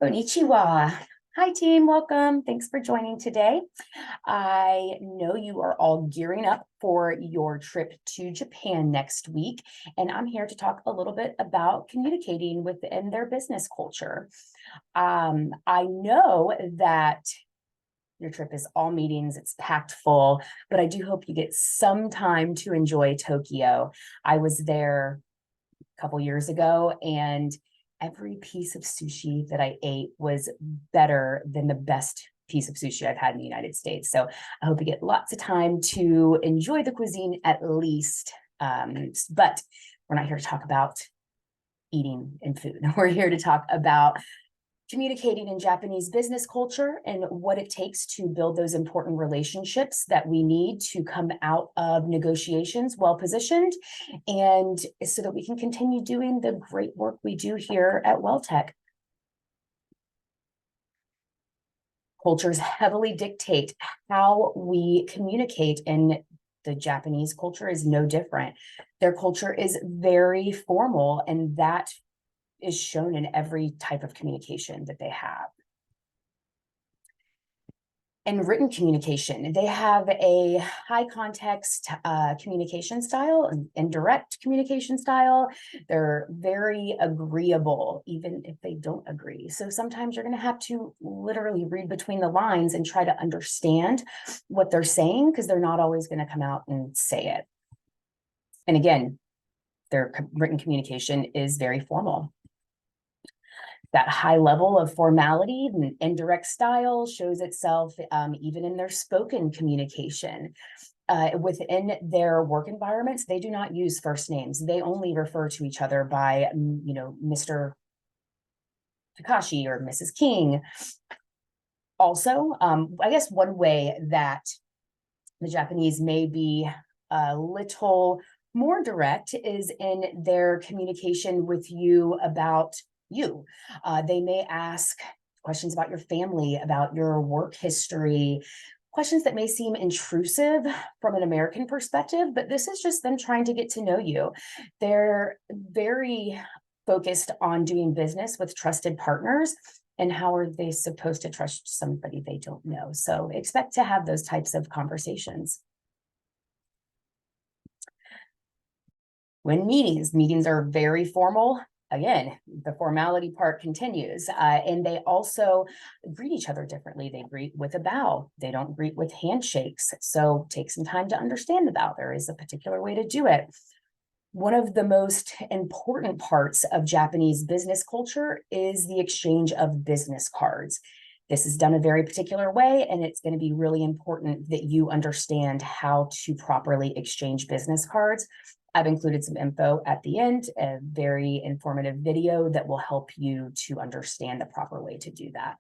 Konnichiwa. Hi, team. Welcome. Thanks for joining today. I know you are all gearing up for your trip to Japan next week, and I'm here to talk a little bit about communicating within their business culture. I know that your trip is all meetings, it's packed full, but I do hope you get some time to enjoy Tokyo. I was there a couple years ago, and every piece of sushi that I ate was better than the best piece of sushi I've had in the United States. So I hope you get lots of time to enjoy the cuisine at least. But we're not here to talk about eating and food. We're here to talk about communicating in Japanese business culture and what it takes to build those important relationships that we need to come out of negotiations well positioned, and so that we can continue doing the great work we do here at WellTech. Cultures heavily dictate how we communicate, and the Japanese culture is no different. Their culture is very formal, and that is shown in every type of communication that they have. And written communication, they have a high context communication style and direct communication style. They're very agreeable, even if they don't agree. So sometimes you're going to have to literally read between the lines and try to understand what they're saying, because they're not always going to come out and say it. And again, their written communication is very formal. That high level of formality and indirect style shows itself even in their spoken communication. Within their work environments, they do not use first names. They only refer to each other by, Mr. Takashi or Mrs. King. Also, I guess one way that the Japanese may be a little more direct is in their communication with you about you. They may ask questions about your family, about your work history, questions that may seem intrusive from an American perspective, but this is just them trying to get to know you. They're very focused on doing business with trusted partners, and how are they supposed to trust somebody they don't know? So expect to have those types of conversations. When meetings are very formal. Again, the formality part continues, and they also greet each other differently. They greet with a bow. They don't greet with handshakes. So take some time to understand the bow. There is a particular way to do it. One of the most important parts of Japanese business culture is the exchange of business cards. This is done a very particular way, and it's going to be really important that you understand how to properly exchange business cards. I've included some info at the end, a very informative video that will help you to understand the proper way to do that.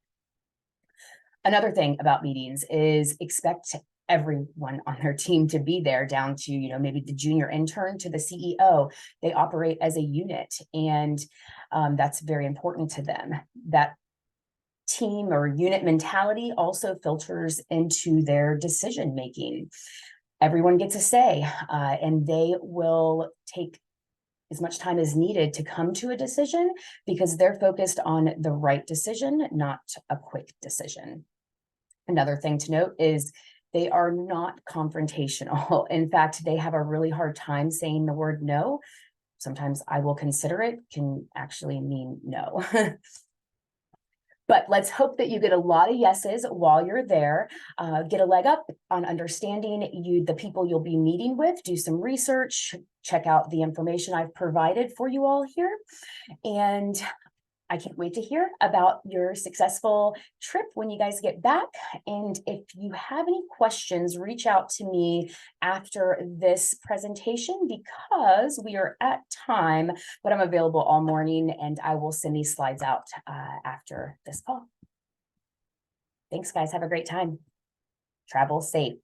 Another thing about meetings is expect everyone on their team to be there, down to, maybe the junior intern to the CEO. They operate as a unit, and that's very important to them. That team or unit mentality also filters into their decision making. Everyone gets a say, and they will take as much time as needed to come to a decision, because they're focused on the right decision, not a quick decision. Another thing to note is they are not confrontational. In fact, they have a really hard time saying the word no. Sometimes I will consider it can actually mean no. But let's hope that you get a lot of yeses while you're there. Get a leg up on understanding the people you'll be meeting with. Do some research. Check out the information I've provided for you all here. And I can't wait to hear about your successful trip when you guys get back. And if you have any questions, reach out to me after this presentation, because we are at time, but I'm available all morning, and I will send these slides out after this call. Thanks, guys. Have a great time. Travel safe.